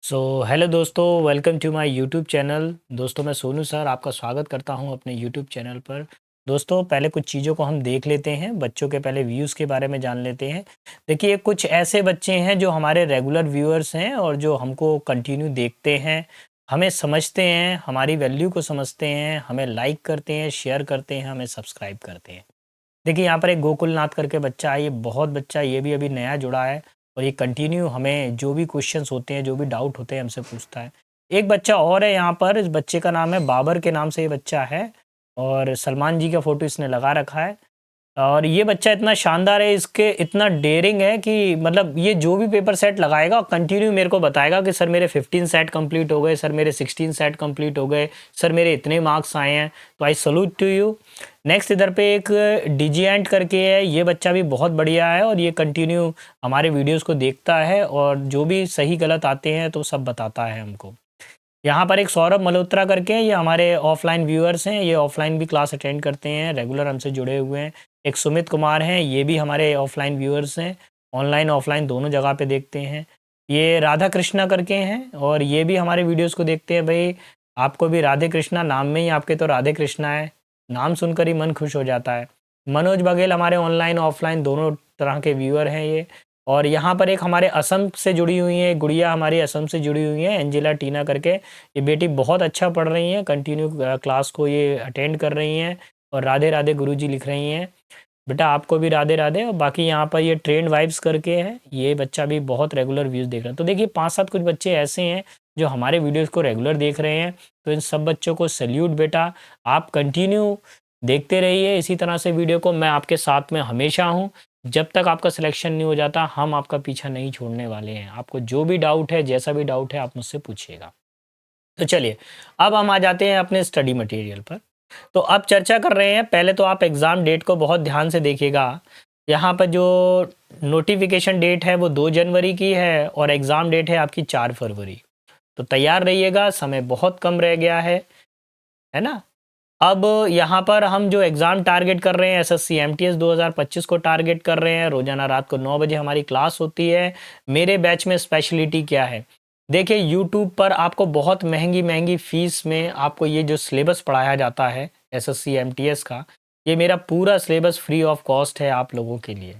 सो hello दोस्तों, welcome to my YouTube channel. दोस्तों, मैं सोनू सर आपका स्वागत करता हूं अपने यूट्यूब चैनल पर। दोस्तों, पहले कुछ चीज़ों को हम देख लेते हैं, बच्चों के पहले व्यूज़ के बारे में जान लेते हैं। देखिए, कुछ ऐसे बच्चे हैं जो हमारे रेगुलर व्यूअर्स हैं और जो हमको कंटिन्यू देखते हैं, हमें समझते हैं, हमारी वैल्यू को समझते हैं, हमें लाइक करते हैं, शेयर करते हैं, हमें सब्सक्राइब करते हैं। देखिए, यहाँ पर एक गोकुलनाथ करके बच्चा है, ये बहुत बच्चा, ये भी अभी नया जुड़ा है और ये कंटिन्यू हमें जो भी क्वेश्चंस होते हैं, जो भी डाउट होते हैं, हमसे पूछता है। एक बच्चा और है यहाँ पर, इस बच्चे का नाम है बाबर, के नाम से ये बच्चा है और सलमान जी का फ़ोटो इसने लगा रखा है। और ये बच्चा इतना शानदार है, इसके इतना डेयरिंग है कि मतलब ये जो भी पेपर सेट लगाएगा कंटिन्यू मेरे को बताएगा कि सर मेरे 15 सेट कंप्लीट हो गए, सर मेरे 16 सेट कंप्लीट हो गए, सर मेरे इतने मार्क्स आए हैं। तो I salute to you. Next इधर पे एक डिजिएंट करके है, ये बच्चा भी बहुत बढ़िया है और ये कंटिन्यू हमारे वीडियोस को देखता है और जो भी सही गलत आते हैं तो सब बताता है हमको। यहाँ पर एक सौरभ मल्होत्रा करके हैं, ये हमारे ऑफलाइन व्यूअर्स हैं, ये ऑफलाइन भी क्लास अटेंड करते हैं, रेगुलर हमसे जुड़े हुए हैं। एक सुमित कुमार हैं, ये भी हमारे ऑफलाइन व्यूअर्स हैं, ऑनलाइन ऑफलाइन दोनों जगह पे देखते हैं। ये राधा कृष्णा करके हैं और ये भी हमारे वीडियोस को देखते हैं। भाई, आपको भी राधे कृष्णा, नाम में ही आपके तो राधे कृष्णा है, नाम सुनकर ही मन खुश हो जाता है। मनोज बघेल हमारे ऑनलाइन ऑफलाइन दोनों तरह के व्यूअर हैं ये। और यहाँ पर एक हमारे असम से जुड़ी हुई है गुड़िया, हमारी असम से जुड़ी हुई है, एंजेला टीना करके। ये बेटी बहुत अच्छा पढ़ रही हैं, कंटिन्यू क्लास को ये अटेंड कर रही हैं और राधे राधे गुरुजी लिख रही हैं। बेटा, आपको भी राधे राधे। और बाकी यहाँ पर ये ट्रेंड वाइब्स करके है, ये बच्चा भी बहुत रेगुलर व्यूज़ देख रहा है। तो देखिए, 5-7 कुछ बच्चे ऐसे हैं जो हमारे वीडियोज़ को रेगुलर देख रहे हैं। तो इन सब बच्चों को सैल्यूट बेटा, आप कंटिन्यू देखते रहिए इसी तरह से वीडियो को। मैं आपके साथ में हमेशा हूँ। जब तक आपका सिलेक्शन नहीं हो जाता, हम आपका पीछा नहीं छोड़ने वाले हैं। आपको जो भी डाउट है, जैसा भी डाउट है, आप मुझसे पूछिएगा। तो चलिए, अब हम आ जाते हैं अपने स्टडी मटेरियल पर। तो अब चर्चा कर रहे हैं, पहले तो आप एग्ज़ाम डेट को बहुत ध्यान से देखिएगा। यहाँ पर जो नोटिफिकेशन डेट है वो 2 जनवरी की है और एग्ज़ाम डेट है आपकी 4 फरवरी। तो तैयार रहिएगा, समय बहुत कम रह गया है ना? अब यहाँ पर हम जो एग्ज़ाम टारगेट कर रहे हैं, एसएससी एमटीएस 2025 को टारगेट कर रहे हैं। रोज़ाना रात को 9 बजे हमारी क्लास होती है। मेरे बैच में स्पेशलिटी क्या है? देखिए, यूट्यूब पर आपको बहुत महंगी फ़ीस में आपको ये जो सिलेबस पढ़ाया जाता है एसएससी एमटीएस का, ये मेरा पूरा सिलेबस फ्री ऑफ कॉस्ट है आप लोगों के लिए।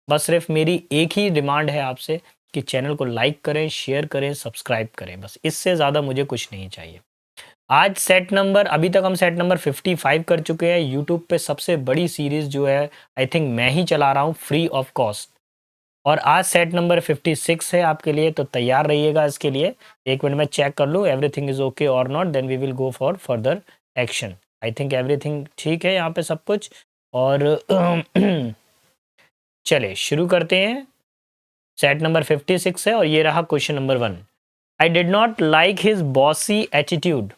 बस सिर्फ मेरी एक ही डिमांड है आपसे कि चैनल को लाइक करें, शेयर करें, सब्सक्राइब करें, बस इससे ज़्यादा मुझे कुछ नहीं चाहिए। आज सेट नंबर, अभी तक हम सेट नंबर 55 कर चुके हैं। यूट्यूब पे सबसे बड़ी सीरीज़ जो है, आई थिंक मैं ही चला रहा हूँ फ्री ऑफ कॉस्ट। और आज सेट नंबर 56 है आपके लिए, तो तैयार रहिएगा इसके लिए। एक मिनट में चेक कर लूँ एवरीथिंग इज़ ओके और not, then we will go for further action. I think everything ठीक है यहाँ पे सब कुछ। और चलिए शुरू करते हैं। सेट नंबर 56 है और ये रहा question number 1। I did not like his bossy attitude.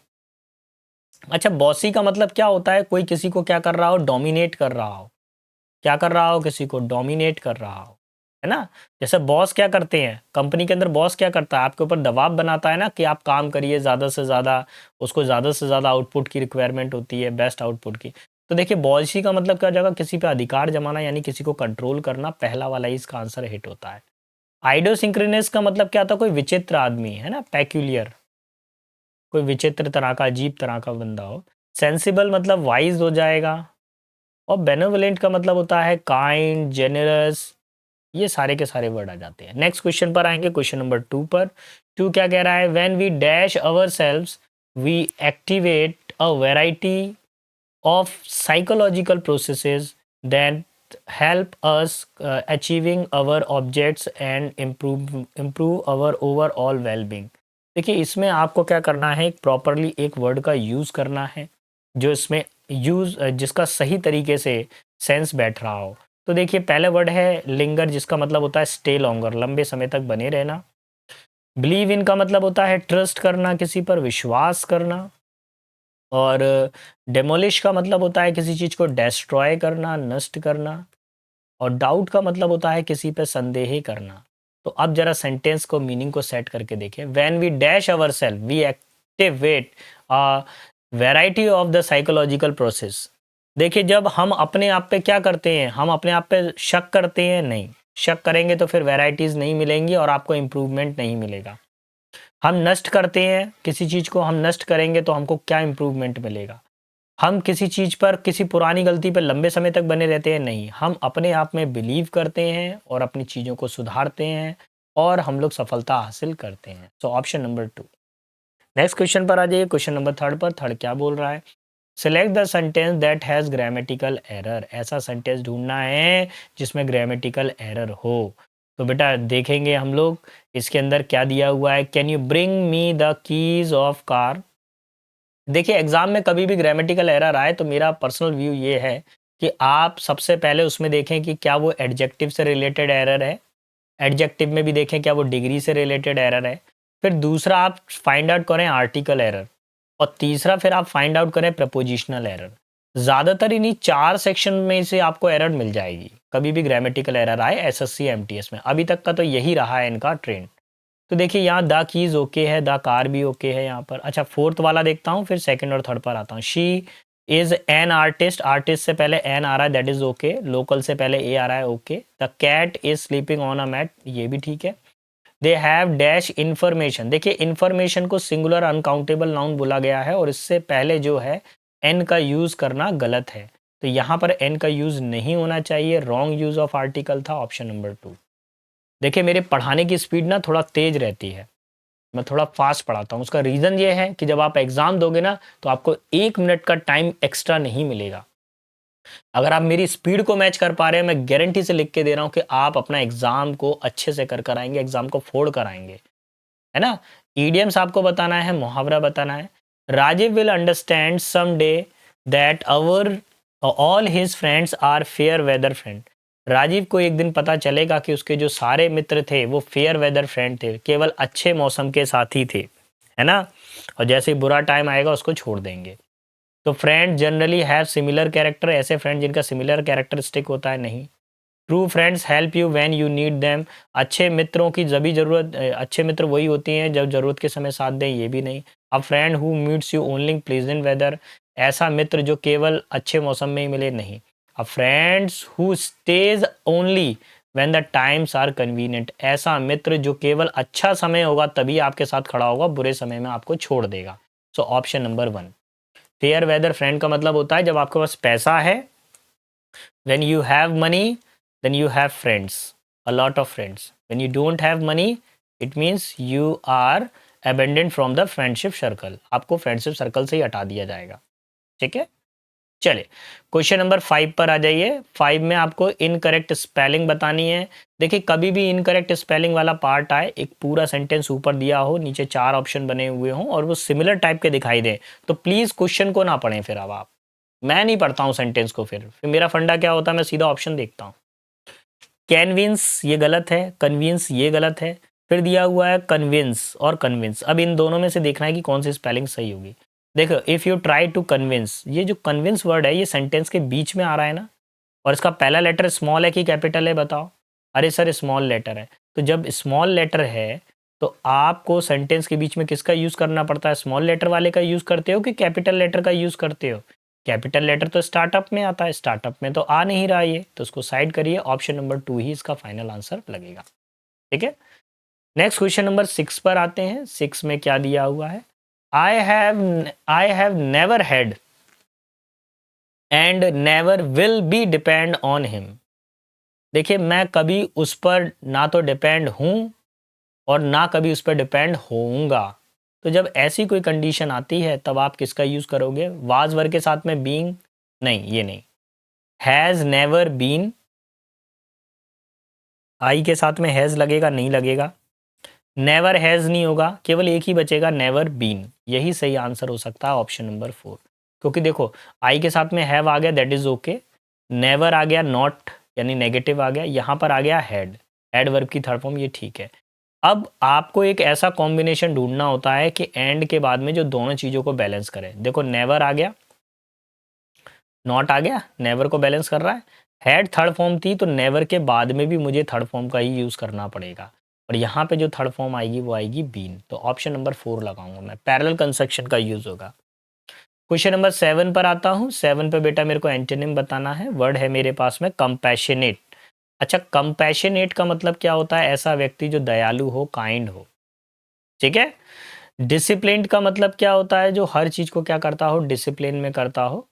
अच्छा, बॉसी का मतलब क्या होता है? कोई किसी को क्या कर रहा हो? डोमिनेट कर रहा हो। क्या कर रहा हो? किसी को डोमिनेट कर रहा हो, है ना? जैसे बॉस क्या करते हैं, कंपनी के अंदर बॉस क्या करता है? आपके ऊपर दबाव बनाता है ना कि आप काम करिए ज़्यादा से ज़्यादा, उसको ज़्यादा से ज़्यादा आउटपुट की रिक्वायरमेंट होती है, बेस्ट आउटपुट की। तो देखिए, बॉसी का मतलब क्या हो जाएगा? किसी पे अधिकार जमाना, यानी किसी को कंट्रोल करना। पहला वाला ही इसका आंसर हिट होता है। आइडियोसिंक्रोनस का मतलब क्या था? कोई विचित्र आदमी, है ना? पेक्यूलियर, कोई विचित्र तरह का, अजीब तरह का बंदा हो। सेंसिबल मतलब वाइज हो जाएगा। और बेनेवोलेंट का मतलब होता है काइंड, जेनरस। ये सारे के सारे वर्ड आ जाते हैं। नेक्स्ट क्वेश्चन पर आएंगे, क्वेश्चन नंबर 2 पर। 2 क्या कह रहा है? When we dash ourselves we activate a variety of psychological processes that help us achieving our objects and improve our overall well-being। देखिए, इसमें आपको क्या करना है, प्रॉपरली एक वर्ड का यूज़ करना है जो इसमें यूज़, जिसका सही तरीके से सेंस बैठ रहा हो। तो देखिए, पहले वर्ड है लिंगर, जिसका मतलब होता है स्टे लॉन्गर, लंबे समय तक बने रहना। बिलीव इन का मतलब होता है ट्रस्ट करना, किसी पर विश्वास करना। और डेमोलिश का मतलब होता है किसी चीज़ को डेस्ट्रॉय करना, नष्ट करना। और डाउट का मतलब होता है किसी पे संदेह करना। तो अब जरा सेंटेंस को, मीनिंग को सेट करके देखें। When we dash our self we activate a variety of the psychological process. देखिए, जब हम अपने आप पे क्या करते हैं, हम अपने आप पे शक करते हैं, नहीं शक करेंगे तो फिर वैरायटीज़ नहीं मिलेंगी और आपको इम्प्रूवमेंट नहीं मिलेगा। हम नष्ट करते हैं किसी चीज़ को, हम नष्ट करेंगे तो हमको क्या इम्प्रूवमेंट मिलेगा? हम किसी चीज़ पर, किसी पुरानी गलती पर लंबे समय तक बने रहते हैं? नहीं, हम अपने आप में बिलीव करते हैं और अपनी चीज़ों को सुधारते हैं और हम लोग सफलता हासिल करते हैं। सो ऑप्शन नंबर 2। नेक्स्ट क्वेश्चन पर आ जाइए, क्वेश्चन नंबर 3 पर। थर्ड क्या बोल रहा है? Select the sentence that has grammatical error. ऐसा सेंटेंस ढूंढना है जिसमें ग्रामेटिकल एरर हो। तो बेटा देखेंगे हम लोग इसके अंदर क्या दिया हुआ है। Can you bring me the keys of car? देखिए एग्जाम में कभी भी ग्रामेटिकल एरर आए तो मेरा पर्सनल व्यू ये है कि आप सबसे पहले उसमें देखें कि क्या वो एडजेक्टिव से रिलेटेड एरर है, एडजेक्टिव में भी देखें क्या वो डिग्री से रिलेटेड एरर है, फिर दूसरा आप फाइंड आउट करें आर्टिकल एरर, और तीसरा फिर आप फाइंड आउट करें प्रपोजिशनल एरर। ज़्यादातर इन्हीं 4 सेक्शन में से आपको एरर मिल जाएगी कभी भी ग्रामेटिकल एरर आए एसएससी एमटीएस में। अभी तक का तो यही रहा है इनका ट्रेंड। तो देखिए यहाँ द कीज़ ओके है, द कार भी ओके है यहाँ पर। अच्छा फोर्थ वाला देखता हूँ, फिर सेकंड और थर्ड पर आता हूँ। She is an artist, artist से पहले एन आ रहा है, दैट इज़ ओके। लोकल से पहले ए आ रहा है, okay. The cat is sleeping on a mat, ये भी ठीक है। दे हैव डैश इन्फॉर्मेशन, देखिए इन्फॉर्मेशन को सिंगुलर अनकाउंटेबल नाउन बोला गया है और इससे पहले जो है एन का यूज़ करना गलत है, तो यहाँ पर एन का यूज़ नहीं होना चाहिए। रॉन्ग यूज़ ऑफ आर्टिकल था, ऑप्शन नंबर 2। देखिए मेरे पढ़ाने की स्पीड ना थोड़ा तेज रहती है, मैं थोड़ा फास्ट पढ़ाता हूँ। उसका रीज़न ये है कि जब आप एग्ज़ाम दोगे ना तो आपको 1 मिनट का टाइम एक्स्ट्रा नहीं मिलेगा। अगर आप मेरी स्पीड को मैच कर पा रहे हैं, मैं गारंटी से लिख के दे रहा हूँ कि आप अपना एग्ज़ाम को अच्छे से कर आएंगे, एग्ज़ाम को फोड़ कर आएंगे, है ना। ईडियम्स आपको बताना है, मुहावरा बताना है। Rajiv will understand some day that our all his friends are fair weather friend. Rajiv को एक दिन पता चलेगा कि उसके जो सारे मित्र थे वो फेयर वेदर फ्रेंड थे, केवल अच्छे मौसम के साथी थे, है ना। और जैसे ही बुरा टाइम आएगा उसको छोड़ देंगे। तो friend generally have similar character, ऐसे फ्रेंड जिनका सिमिलर कैरेक्टरिस्टिक होता है नहीं। True friends help you when you need them, अच्छे मित्रों की जभी ज़रूरत, अच्छे मित्र वही होती हैं जब ज़रूरत के समय साथ दें, ये भी नहीं। A friend who meets you only pleasant weather, ऐसा मित्र जो केवल अच्छे मौसम में ही मिले, नहीं। A friends who stay only when the times are convenient, ऐसा मित्र जो केवल अच्छा समय होगा तभी आपके साथ खड़ा होगा, बुरे समय में आपको छोड़ देगा। So option number 1। Fair weather friend का मतलब होता है जब आपके पास पैसा है, when you have money then you have friends, a lot of friends. When you don't have money it means you are abandoned from the friendship circle, आपको friendship circle से ही हटा दिया जाएगा, ठीक है। चलिए क्वेश्चन नंबर 5 पर आ जाइए। 5 में आपको इनकरेक्ट स्पेलिंग बतानी है। देखिए कभी भी इनकरेक्ट स्पेलिंग वाला पार्ट आए, एक पूरा सेंटेंस ऊपर दिया हो, नीचे 4 ऑप्शन बने हुए हों और वो सिमिलर टाइप के दिखाई दें, तो प्लीज़ क्वेश्चन को ना पढ़ें। फिर अब आप, मैं नहीं पढ़ता हूँ सेंटेंस को, फिर मेरा फंडा क्या होता है, मैं सीधा ऑप्शन देखता हूँ। कैनविंस ये गलत है, कन्विंस ये गलत है, फिर दिया हुआ है कन्विंस और कन्विंस। अब इन दोनों में से देखना है कि कौन सी स्पेलिंग सही होगी। देखो if you try to convince, ये जो कन्विंस वर्ड है ये सेंटेंस के बीच में आ रहा है ना, और इसका पहला लेटर स्मॉल है कि कैपिटल है बताओ। अरे सर स्मॉल लेटर है, तो जब स्मॉल लेटर है तो आपको सेंटेंस के बीच में किसका यूज़ करना पड़ता है, स्मॉल लेटर वाले का यूज़ करते हो कि कैपिटल लेटर का यूज़ करते हो। कैपिटल लेटर तो स्टार्टअप में आता है, स्टार्टअप में तो आ नहीं रहा ये, तो उसको साइड करिए, ऑप्शन नंबर 2 ही इसका फाइनल आंसर लगेगा, ठीक है। नेक्स्ट क्वेश्चन नंबर 6 पर आते हैं। 6 में क्या दिया हुआ है, आई have never had and never will be depend on him. देखिए मैं कभी उस पर ना तो डिपेंड हूँ और ना कभी उस पर डिपेंड होऊंगा। तो जब ऐसी कोई कंडीशन आती है तब आप किसका यूज़ करोगे, वाज वर्ग के साथ में बीइंग, नहीं ये नहीं। हैज़ नेवर बीन, आई के साथ में हैज़ लगेगा, नहीं लगेगा। नेवर हैज़ नहीं होगा, केवल एक ही बचेगा, नेवर बीन। यही सही आंसर हो सकता है ऑप्शन नंबर 4। क्योंकि देखो आई के साथ में हैव आ गया, दैट इज़ ओके। नेवर आ गया, नॉट यानी नेगेटिव आ गया, यहाँ पर आ गया हैड, हैड वर्ब की थर्ड फॉर्म, ये ठीक है। अब आपको एक ऐसा कॉम्बिनेशन ढूंढना होता है कि एंड के बाद में जो दोनों चीज़ों को बैलेंस करे। देखो नेवर आ गया, नॉट आ गया, नेवर को बैलेंस कर रहा है। हैड थर्ड फॉर्म थी तो नेवर के बाद में भी मुझे थर्ड फॉर्म का ही यूज़ करना पड़ेगा, और यहाँ पे जो थर्ड फॉर्म आएगी वो आएगी बीन। तो ऑप्शन नंबर 4 लगाऊंगा मैं, पैरेलल कंस्ट्रक्शन का यूज़ होगा। क्वेश्चन नंबर 7 पर आता हूँ। 7 पे बेटा मेरे को एंटोनिम बताना है। वर्ड है मेरे पास में कंपैशनेट। अच्छा कंपैशनेट का मतलब क्या होता है, ऐसा व्यक्ति जो दयालु हो, काइंड हो। ठीक है। डिसिप्लिन्ड का मतलब क्या होता है, जो हर चीज़ को क्या करता हो, डिसिप्लिन में करता हो,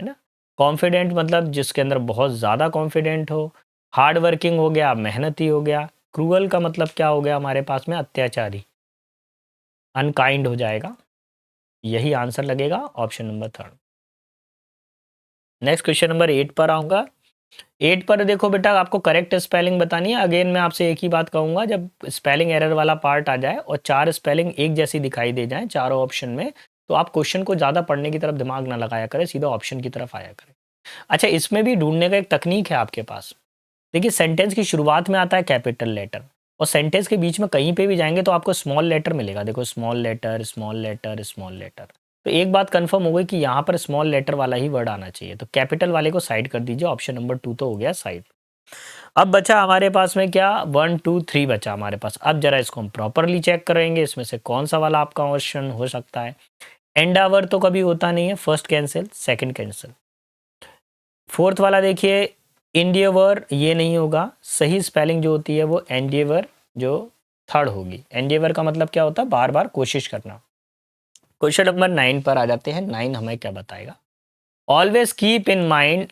है ना। कॉन्फिडेंट मतलब जिसके अंदर बहुत ज़्यादा कॉन्फिडेंट हो। हार्ड वर्किंग हो गया, मेहनती हो गया। क्रूअल का मतलब क्या हो गया हमारे पास में, अत्याचारी, अनकाइंड हो जाएगा। यही आंसर लगेगा option number third. Next question number 8 पर आऊँगा। 8 पर देखो बेटा, आपको करेक्ट स्पेलिंग बतानी है। अगेन मैं आपसे एक ही बात कहूँगा, जब स्पेलिंग एरर वाला पार्ट आ जाए और 4 स्पेलिंग एक जैसी दिखाई दे जाएँ चारों ऑप्शन में, तो आप क्वेश्चन को ज़्यादा पढ़ने की तरफ दिमाग ना लगाया करें, सीधा ऑप्शन की तरफ आया करें। अच्छा, इसमें भी ढूँढने का एक तकनीक है आपके पास। देखिए, सेंटेंस की शुरुआत में आता है कैपिटल लेटर और सेंटेंस के बीच में कहीं पे भी जाएँगे तो आपको स्मॉल लेटर मिलेगा। देखो, small letter, small letter, small letter. तो एक बात कंफर्म हो गई कि यहाँ पर स्मॉल लेटर वाला ही वर्ड आना चाहिए। तो कैपिटल वाले को साइड कर दीजिए, ऑप्शन नंबर 2 तो हो गया साइड। अब बचा हमारे पास में क्या, 1 2 3 बचा हमारे पास। अब जरा इसको हम प्रॉपरली चेक करेंगे, इसमें से कौन सा वाला आपका ऑप्शन हो सकता है। एंडावर तो कभी होता नहीं है, first cancel, second cancel. Fourth वाला देखिए, इंडियवर, ये नहीं होगा। सही स्पेलिंग जो होती है वो एंडियवर, जो थर्ड होगी। एंडियवर का मतलब क्या होता है, बार बार कोशिश करना। क्वेश्चन नंबर 9 पर आ जाते हैं। 9 हमें क्या बताएगा। Always keep in mind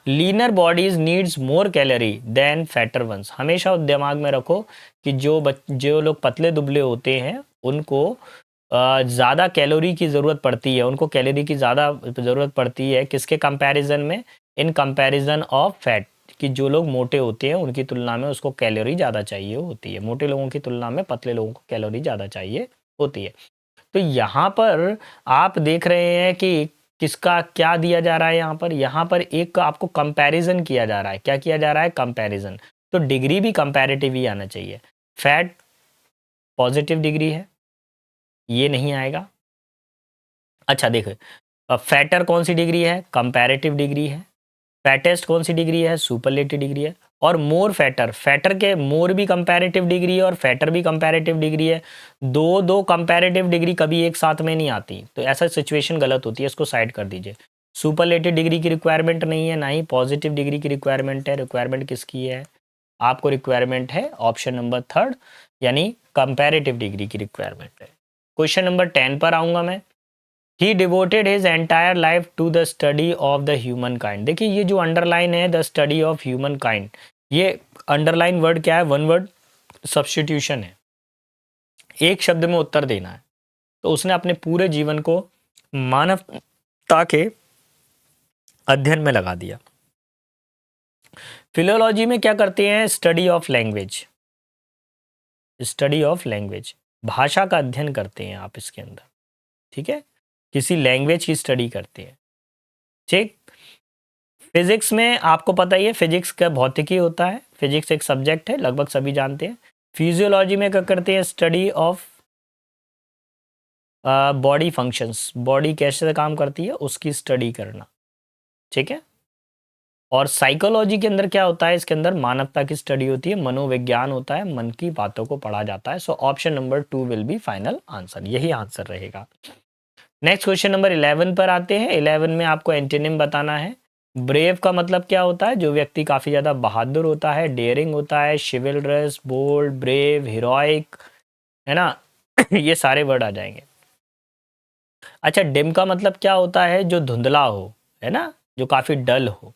leaner bodies needs more calorie than fatter ones. हमेशा दिमाग में रखो कि जो लोग पतले दुबले होते हैं उनको ज़्यादा कैलोरी की ज़रूरत पड़ती है, उनको कैलोरी की ज़्यादा ज़रूरत पड़ती है। किसके कंपैरिजन में, इन कंपैरिजन ऑफ फैट, कि जो लोग मोटे होते हैं उनकी तुलना में उसको कैलोरी ज़्यादा चाहिए होती है। मोटे लोगों की तुलना में पतले लोगों को कैलोरी ज़्यादा चाहिए होती है। तो यहाँ पर आप देख रहे हैं कि किसका क्या दिया जा रहा है। यहाँ पर एक आपको कंपैरिजन किया जा रहा है। क्या किया जा रहा है, कंपैरिजन। तो डिग्री भी कंपैरेटिव ही आना चाहिए। फैट पॉजिटिव डिग्री है, ये नहीं आएगा। अच्छा देखो, अब फैटर कौन सी डिग्री है, कंपैरेटिव डिग्री है। फैटेस्ट कौन सी डिग्री है, सुपरलेटिव डिग्री है। और मोर फैटर, फैटर के मोर भी कंपैरेटिव डिग्री है और फैटर भी कंपैरेटिव डिग्री है। दो दो कंपैरेटिव डिग्री कभी एक साथ में नहीं आती, तो ऐसा सिचुएशन गलत होती है, इसको साइड कर दीजिए। सुपरलेटिव डिग्री की रिक्वायरमेंट नहीं है, ना ही पॉजिटिव डिग्री की रिक्वायरमेंट है। रिक्वायरमेंट किसकी है, आपको रिक्वायरमेंट है ऑप्शन नंबर थर्ड, यानी कंपैरेटिव डिग्री की रिक्वायरमेंट है। क्वेश्चन नंबर 10 पर आऊंगा मैं। He devoted his entire life to the study of the human kind. देखिए, ये जो अंडरलाइन है, the study of human kind, ये अंडरलाइन वर्ड क्या है, वन वर्ड सब्स्टिट्यूशन है। एक शब्द में उत्तर देना है। तो उसने अपने पूरे जीवन को मानवता के अध्ययन में लगा दिया। फिलोलॉजी में क्या करते हैं, study of language, study of language, भाषा का अध्ययन करते हैं आप इसके अंदर। ठीक है, किसी लैंग्वेज की स्टडी करते हैं। ठीक। फिजिक्स में आपको पता ही है, फिजिक्स का भौतिकी होता है। फिजिक्स एक सब्जेक्ट है, लगभग सभी जानते हैं। फिजियोलॉजी में क्या करते हैं, study of body functions, body कैसे काम करती है उसकी स्टडी करना। ठीक है। और साइकोलॉजी के अंदर क्या होता है, इसके अंदर मानवता की स्टडी होती है, मनोविज्ञान होता है, मन की बातों को पढ़ा जाता है। सो option number 2 will be final answer, यही आंसर रहेगा। नेक्स्ट क्वेश्चन नंबर 11 पर आते हैं। 11 में आपको एंटोनिम बताना है। ब्रेव का मतलब क्या होता है, जो व्यक्ति काफ़ी ज़्यादा बहादुर होता है, डेयरिंग होता है, शिवलरस, बोल्ड, ब्रेव, हीरोइक, है ना। ये सारे वर्ड आ जाएंगे। अच्छा, डिम का मतलब क्या होता है, जो धुंधला हो, है ना, जो काफ़ी डल हो।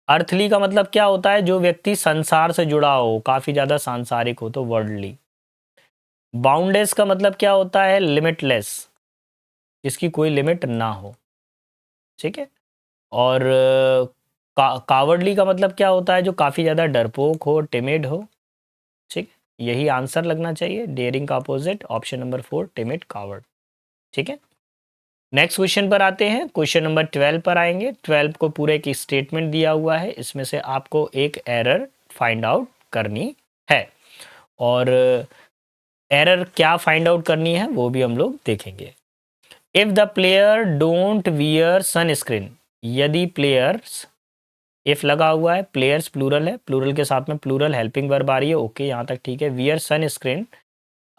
अर्थली का मतलब क्या होता है, जो व्यक्ति संसार से जुड़ा हो, काफ़ी ज़्यादा सांसारिक हो, तो वर्ल्डली। बाउंडेस का मतलब क्या होता है, लिमिटलेस, जिसकी कोई लिमिट ना हो। ठीक है। और कावर्डली का मतलब क्या होता है, जो काफ़ी ज़्यादा डरपोक हो, टिमिड हो। ठीक है, यही आंसर लगना चाहिए। डेयरिंग का opposite option number 4, timid, coward. ठीक है। नेक्स्ट क्वेश्चन पर आते हैं। क्वेश्चन नंबर 12 पर आएंगे। 12 को पूरे एक स्टेटमेंट दिया हुआ है, इसमें से आपको एक एरर फाइंड आउट करनी है। और एरर क्या फाइंड आउट करनी है वो भी हम लोग देखेंगे। If the player don't wear sunscreen, यदि प्लेयर्स, इफ लगा हुआ है, प्लेयर्स प्लूरल है, प्लूरल के साथ में प्लूरल हेल्पिंग वर्ब आ रही है, ओके यहाँ तक ठीक है। वियर सनस्क्रीन,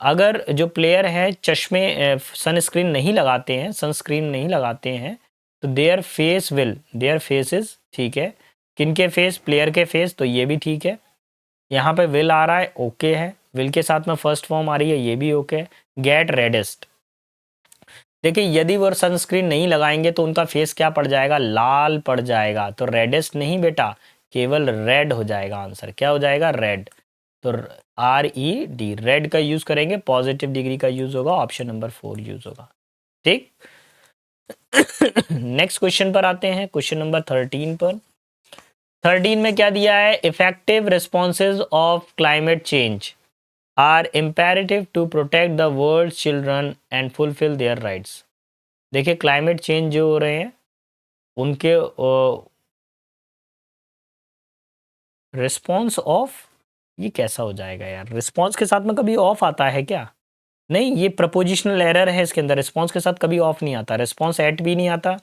अगर जो प्लेयर है चश्मे सनस्क्रीन नहीं लगाते हैं, सनस्क्रीन नहीं लगाते हैं, तो their face will, their faces, ठीक है। किनके फेस, प्लेयर के फेस, तो ये भी ठीक है। यहाँ पे विल आ रहा है, ओके है। विल के साथ में फर्स्ट फॉर्म आ रही है, ये भी ओके। गेट रेडेस्ट, देखिए यदि वो सनस्क्रीन नहीं लगाएंगे तो उनका फेस क्या पड़ जाएगा, लाल पड़ जाएगा। तो रेडेस्ट नहीं बेटा, केवल रेड हो जाएगा आंसर। क्या हो जाएगा, रेड। तो RED, रेड का यूज करेंगे, पॉजिटिव डिग्री का यूज होगा, ऑप्शन नंबर 4 यूज होगा। ठीक। नेक्स्ट क्वेश्चन पर आते हैं, क्वेश्चन नंबर 13 पर। 13 में क्या दिया है, effective responses of climate change are imperative to protect the world children and fulfil their rights. देखिए क्लाइमेट चेंज जो हो रहे हैं उनके रिस्पॉन्स ऑफ, ये कैसा हो जाएगा यार, रिस्पॉन्स के साथ में कभी ऑफ आता है क्या, नहीं, ये प्रपोजिशनल एरर है इसके अंदर। रिस्पॉन्स के साथ कभी ऑफ नहीं आता, रिस्पॉन्स एट भी नहीं आता,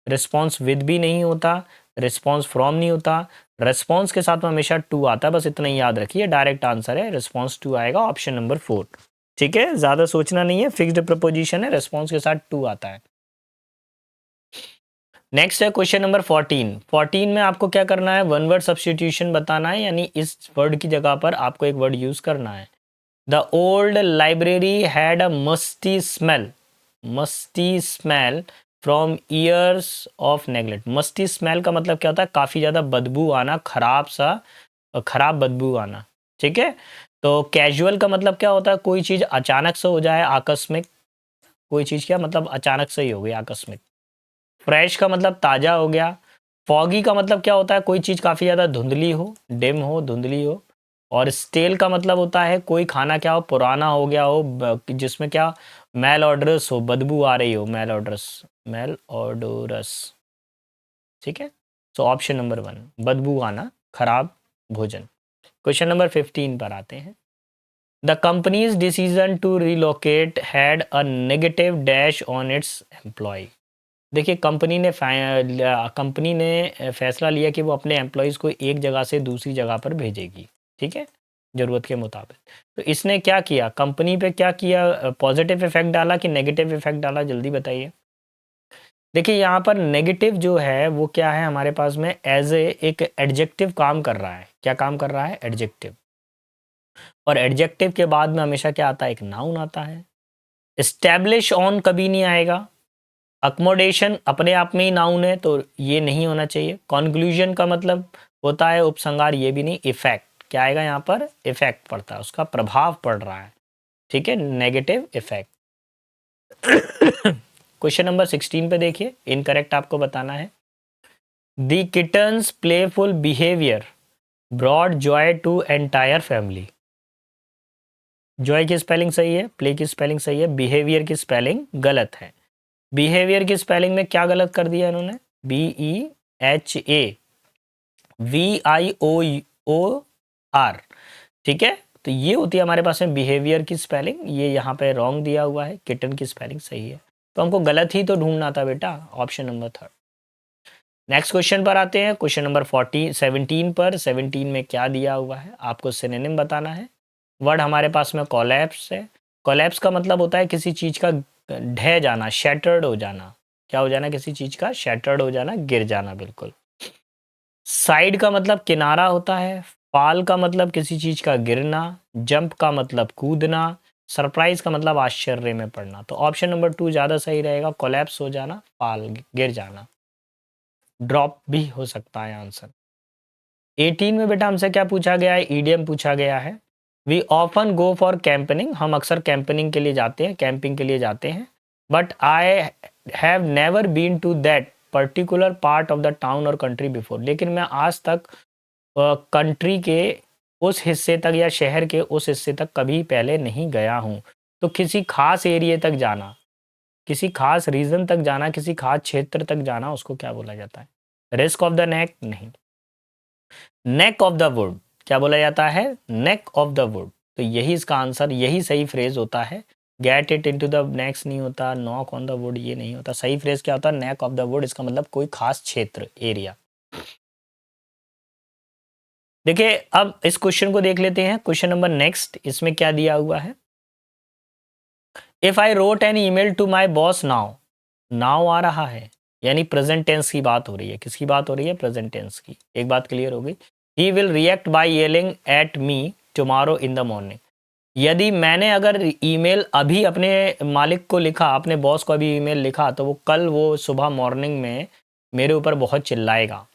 रिस्पॉन्स विद भी नहीं होता, रिस्पॉन्स फ्रॉम नहीं होता, रिस्पॉन्स के साथ में हमेशा टू आता है, बस इतना ही याद रखिए। डायरेक्ट आंसर है रिस्पॉन्स टू आएगा, ऑप्शन नंबर 4। ठीक है, ज़्यादा सोचना नहीं है, फिक्स्ड प्रपोजिशन है, रिस्पॉन्स के साथ टू आता है। नेक्स्ट है क्वेश्चन नंबर 14। 14 में आपको क्या करना है, वन वर्ड सब्स्टिट्यूशन बताना है, यानी इस वर्ड की जगह पर आपको एक वर्ड यूज करना है। The old library had a musty smell, musty smell from years of neglect. Musty smell का मतलब क्या होता है, काफ़ी ज़्यादा बदबू आना, खराब बदबू आना। ठीक है, तो कैजुअल का मतलब क्या होता है, कोई चीज़ अचानक से हो जाए, आकस्मिक, कोई चीज़ क्या मतलब अचानक से ही हो गई, आकस्मिक। फ्रेश का मतलब ताज़ा हो गया। फॉगी का मतलब क्या होता है, कोई चीज़ काफ़ी ज़्यादा धुंधली हो, डिम हो, धुंधली हो। और स्टेल का मतलब होता है कोई खाना क्या हो, पुराना हो गया हो, जिसमें क्या मेल ऑर्डरस हो, बदबू आ रही हो, मेल ऑर्डरस, मेल ऑर्डरस। ठीक है, सो ऑप्शन नंबर 1, बदबू आना, खराब भोजन। क्वेश्चन नंबर 15 पर आते हैं। The company's decision to relocate had a negative dash on its employ. देखिए कंपनी ने फैसला लिया कि वो अपने एम्प्लॉयज़ को एक जगह से दूसरी जगह पर भेजेगी। ठीक है, ज़रूरत के मुताबिक। तो इसने क्या किया, कंपनी पे क्या किया, पॉजिटिव इफेक्ट डाला कि नेगेटिव इफेक्ट डाला, जल्दी बताइए। देखिए यहाँ पर नेगेटिव जो है वो क्या है हमारे पास में, एज ए एक एडजेक्टिव काम कर रहा है। क्या काम कर रहा है, एडजेक्टिव। और एडजेक्टिव के बाद में हमेशा क्या आता है, एक नाउन आता है। एस्टैब्लिश ऑन कभी नहीं आएगा। अकोमोडेशन अपने आप में ही नाउन है, तो ये नहीं होना चाहिए। कॉन्क्लूजन का मतलब होता है उपसंहार, ये भी नहीं। इफेक्ट क्या आएगा यहाँ पर, इफेक्ट पड़ता है, उसका प्रभाव पड़ रहा है। ठीक है, नेगेटिव इफेक्ट। क्वेश्चन नंबर 16 पे देखिए, इनकरेक्ट आपको बताना है। The kitten's playful behaviour broad joy to entire family. Joy की स्पेलिंग सही है, प्ले की स्पेलिंग सही है, बिहेवियर की स्पेलिंग गलत है। बिहेवियर की स्पेलिंग में क्या गलत कर दिया इन्होंने, BEHAVIOR। ठीक है, तो ये होती है हमारे पास में बिहेवियर की स्पेलिंग, ये यहाँ पे रॉन्ग दिया हुआ है, किटन की स्पेलिंग सही है। तो हमको गलत ही तो ढूंढना था बेटा, ऑप्शन नंबर 3। नेक्स्ट क्वेश्चन पर आते हैं, क्वेश्चन नंबर 17 पर। 17 में क्या दिया हुआ है, आपको सिनोनिम बताना है। वर्ड हमारे पास में कोलैप्स है। कोलैप्स का मतलब होता है किसी चीज़ का ढह जाना, शैटर्ड हो जाना। क्या हो जाना, किसी चीज़ का शैटर्ड हो जाना, गिर जाना, बिल्कुल। साइड का मतलब किनारा होता है। फॉल का मतलब किसी चीज़ का गिरना। जंप का मतलब कूदना। सरप्राइज का मतलब आश्चर्य में पड़ना। तो ऑप्शन नंबर 2 ज़्यादा सही रहेगा, कोलैप्स हो जाना, फॉल गिर जाना। ड्रॉप भी हो सकता है आंसर। 18 में बेटा हमसे क्या पूछा गया है, ईडियम पूछा गया है। वी ऑफन गो फॉर कैंपनिंग, हम अक्सर कैंपनिंग के लिए जाते हैं, कैंपिंग के लिए जाते हैं। But I have never been to that particular part of the town और कंट्री बिफोर। लेकिन मैं आज तक कंट्री के उस हिस्से तक या शहर के उस हिस्से तक कभी पहले नहीं गया हूँ। तो किसी खास एरिया तक जाना, किसी खास रीजन तक जाना, किसी खास क्षेत्र तक जाना, उसको क्या बोला जाता है, रिस्क ऑफ द नेक, नहीं। नेक ऑफ द वुड क्या बोला जाता है, नेक ऑफ द वुड। तो यही इसका आंसर, यही सही फ्रेज होता है। Get it into the next नहीं होता, नॉक ऑन द वुड ये नहीं होता। सही फ्रेज क्या होता है, नेक ऑफ द वुड। इसका मतलब कोई खास क्षेत्र, एरिया। देखिए अब इस क्वेश्चन को देख लेते हैं, क्वेश्चन नंबर नेक्स्ट। इसमें क्या दिया हुआ है, if I wrote an email to my boss now. Now आ रहा है, यानी प्रेजेंट टेंस की बात हो रही है। किसकी बात हो रही है, प्रेजेंट टेंस की। एक बात क्लियर हो गई। He will react by yelling at me tomorrow in the morning. यदि मैंने अगर ईमेल अभी अपने मालिक को लिखा, अपने बॉस को अभी ईमेल लिखा, तो वो कल वो सुबह मॉर्निंग में मेरे ऊपर बहुत चिल्लाएगा।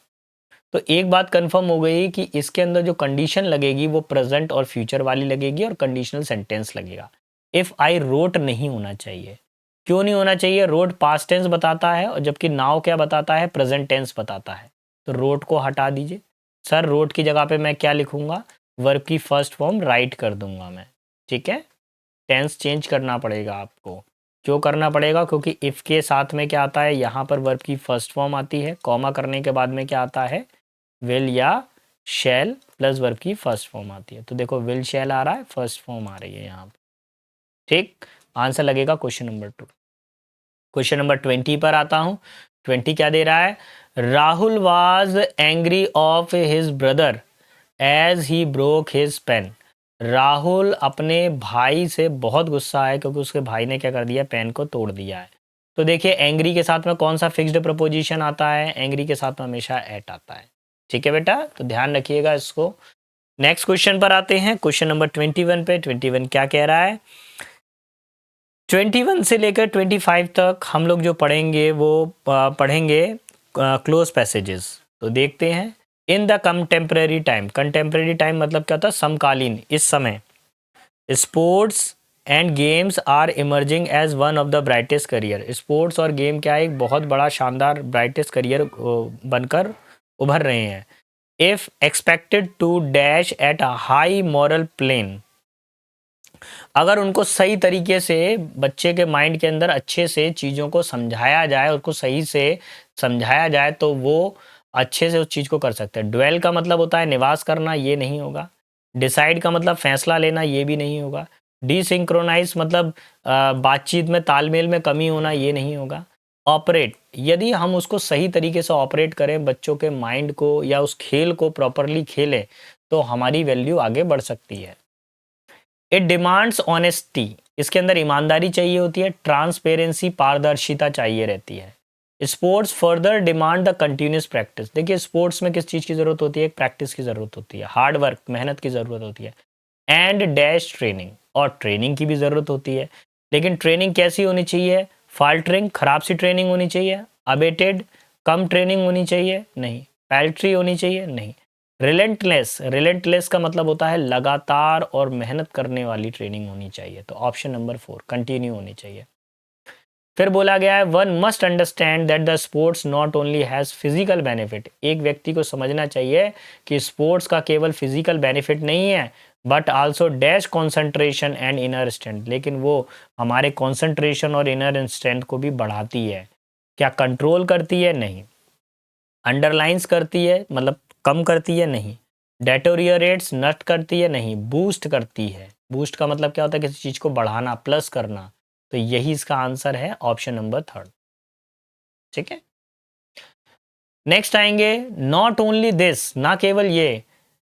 तो एक बात कंफर्म हो गई कि इसके अंदर जो कंडीशन लगेगी वो प्रेजेंट और फ्यूचर वाली लगेगी और कंडीशनल सेंटेंस लगेगा। इफ़ आई रोट नहीं होना चाहिए। क्यों नहीं होना चाहिए? रोट पास्ट टेंस बताता है और जबकि नाउ क्या बताता है? प्रेजेंट टेंस बताता है। तो रोट को हटा दीजिए। सर रोट की जगह पे मैं क्या लिखूंगा? वर्ब की फर्स्ट फॉर्म राइट कर दूंगा मैं। ठीक है, टेंस चेंज करना पड़ेगा आपको। क्यों करना पड़ेगा? क्योंकि इफ़ के साथ में क्या आता है? यहाँ पर वर्ब की फर्स्ट फॉर्म आती है, कॉमा करने के बाद में क्या आता है? विल या शैल प्लस वर्ब की फर्स्ट फॉर्म आती है। तो देखो विल शैल आ रहा है, फर्स्ट फॉर्म आ रही है यहाँ पर। ठीक, आंसर लगेगा क्वेश्चन नंबर 2। क्वेश्चन नंबर 20 पर आता हूँ। 20 क्या दे रहा है? Rahul was angry of his brother as he broke his pen. Rahul अपने भाई से बहुत गुस्सा है क्योंकि उसके भाई ने क्या कर दिया? पेन को तोड़ दिया है। तो देखिए एंग्री के साथ में कौन सा फिक्स्ड प्रपोजिशन आता है? एंग्री के साथ में हमेशा एट आता है। ठीक है बेटा, तो ध्यान रखिएगा इसको। नेक्स्ट क्वेश्चन पर आते हैं, क्वेश्चन नंबर 21 पे। 21 क्या कह रहा है? 21 से लेकर 25 तक हम लोग जो पढ़ेंगे वो पढ़ेंगे क्लोज पैसेजेस। तो देखते हैं। In the contemporary time, contemporary time मतलब क्या होता है? समकालीन, इस समय। Sports and games are emerging as one of the brightest career. Sports और गेम क्या है? एक बहुत बड़ा शानदार ब्राइटेस्ट करियर बनकर उभर रहे हैं। If expected to dash at a high moral plane, अगर उनको सही तरीके से बच्चे के माइंड के अंदर अच्छे से चीज़ों को समझाया जाए, उसको सही से समझाया जाए, तो वो अच्छे से उस चीज़ को कर सकते हैं। ड्वेल का मतलब होता है निवास करना, ये नहीं होगा। डिसाइड का मतलब फैसला लेना, ये भी नहीं होगा। डिसिंक्रोनाइज मतलब बातचीत में तालमेल में कमी होना, ये नहीं होगा। ऑपरेट, यदि हम उसको सही तरीके से ऑपरेट करें, बच्चों के माइंड को या उस खेल को प्रॉपरली खेलें, तो हमारी वैल्यू आगे बढ़ सकती है। इट डिमांड्स ऑनेस्टी, इसके अंदर ईमानदारी चाहिए होती है। ट्रांसपेरेंसी, पारदर्शिता चाहिए रहती है। Sports further demand the continuous practice. देखिए स्पोर्ट्स में किस चीज़ की ज़रूरत होती है? एक प्रैक्टिस की ज़रूरत होती है, हार्ड वर्क, मेहनत की ज़रूरत होती है। एंड डैश ट्रेनिंग, और ट्रेनिंग की भी ज़रूरत होती है। लेकिन ट्रेनिंग कैसी होनी चाहिए? फाल्टरिंग, खराब सी ट्रेनिंग होनी चाहिए? अबेटेड, कम ट्रेनिंग होनी चाहिए? नहीं। पैल्ट्री होनी चाहिए? नहीं। रिलेंटलेस, रिलेंटलेस का मतलब होता है लगातार और मेहनत करने वाली ट्रेनिंग होनी चाहिए। तो ऑप्शन नंबर 4 कंटिन्यू होनी चाहिए। फिर बोला गया है one must understand that the sports not only has physical benefit. एक व्यक्ति को समझना चाहिए कि स्पोर्ट्स का केवल फिजिकल बेनिफिट नहीं है, but also dash concentration and inner strength. लेकिन वो हमारे कॉन्सेंट्रेशन और इनर स्ट्रेंथ को भी बढ़ाती है। क्या कंट्रोल करती है? नहीं। अंडरलाइंस करती है मतलब कम करती है? नहीं। डेटोरियरेट्स, नष्ट करती है? नहीं। बूस्ट करती है। बूस्ट का मतलब क्या होता है? किसी चीज़ को बढ़ाना, प्लस करना। तो यही इसका आंसर है, ऑप्शन नंबर 3। ठीक है, नेक्स्ट आएंगे। नॉट ओनली दिस, ना केवल ये।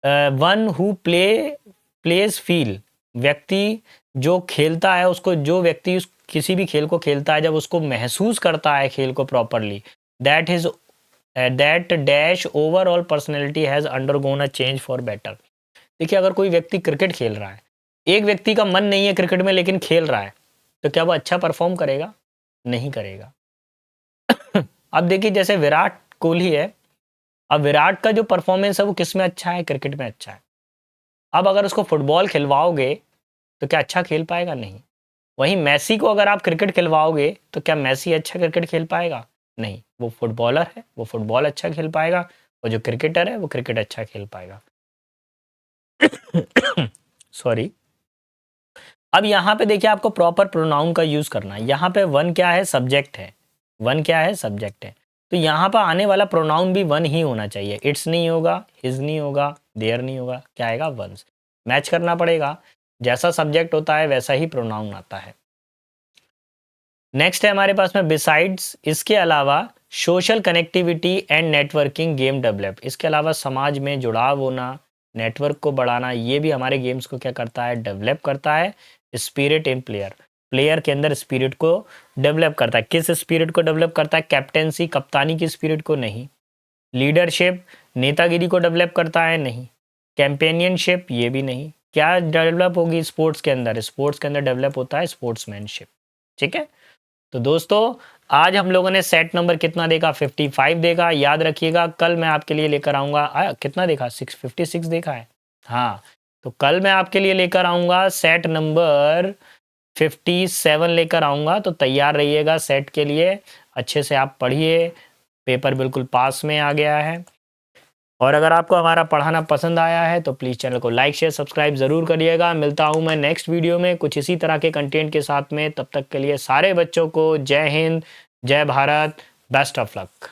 वन हु प्लेज फील, व्यक्ति जो खेलता है उसको, जो व्यक्ति किसी भी खेल को खेलता है, जब उसको महसूस करता है खेल को properly, that is that dash overall personality has undergone a change for better. देखिए अगर कोई व्यक्ति क्रिकेट खेल रहा है, एक व्यक्ति का मन नहीं है क्रिकेट में लेकिन खेल रहा है, तो क्या वो अच्छा परफॉर्म करेगा? नहीं करेगा। अब देखिए जैसे विराट कोहली है, अब विराट का जो परफॉर्मेंस है वो किस में अच्छा है? क्रिकेट में अच्छा है। अब अगर उसको फुटबॉल खिलवाओगे तो क्या अच्छा खेल पाएगा? नहीं। वहीं मैसी को अगर आप क्रिकेट खिलवाओगे तो क्या मैसी अच्छा क्रिकेट खेल पाएगा? नहीं। वो फुटबॉलर है, वो फुटबॉल अच्छा खेल पाएगा, और जो क्रिकेटर है वो क्रिकेट अच्छा खेल पाएगा। सॉरी। अब यहाँ पे देखिए आपको प्रॉपर प्रोनाउन का यूज करना है। यहाँ पे वन क्या है? सब्जेक्ट है। वन क्या है? सब्जेक्ट है। तो यहाँ पर आने वाला प्रोनाउन भी वन ही होना चाहिए। इट्स नहीं होगा, हिज नहीं होगा, देयर नहीं होगा, क्या आएगा? वंस। मैच करना पड़ेगा, जैसा सब्जेक्ट होता है वैसा ही प्रोनाउन आता है। नेक्स्ट है हमारे पास में बिसाइड्स, इसके अलावा social connectivity and networking game develop. इसके अलावा समाज में जुड़ाव होना, नेटवर्क को बढ़ाना, ये भी हमारे गेम्स को क्या करता है? डेवलप करता है। स्पिरिट इन प्लेयर, प्लेयर के अंदर स्पिरिट को डेवलप करता है। किस स्पिरिट को डेवलप करता है? कैप्टेंसी, कप्तानी की स्पिरिट को नहीं। लीडरशिप, नेतागिरी को डेवलप करता है? नहीं। कैंपेनियनशिप, ये भी नहीं। क्या डेवलप होगी स्पोर्ट्स के अंदर? स्पोर्ट्स के अंदर डेवलप होता है स्पोर्ट्समैनशिप। ठीक है? तो दोस्तों आज हम लोगों ने सेट नंबर कितना देखा? 55 देखा। याद रखिएगा कल मैं आपके लिए लेकर आऊँगा कितना देखा? 56 देखा है? हाँ, तो कल मैं आपके लिए लेकर आऊँगा सेट नंबर 57 लेकर आऊँगा, तो तैयार रहिएगा सेट के लिए। अच्छे से आप पढ़िए, पेपर बिल्कुल पास में आ गया है। और अगर आपको हमारा पढ़ाना पसंद आया है तो प्लीज़ चैनल को लाइक शेयर सब्सक्राइब ज़रूर करिएगा। मिलता हूँ मैं नेक्स्ट वीडियो में कुछ इसी तरह के कंटेंट के साथ में। तब तक के लिए सारे बच्चों को जय हिंद, जय भारत, बेस्ट ऑफ लक।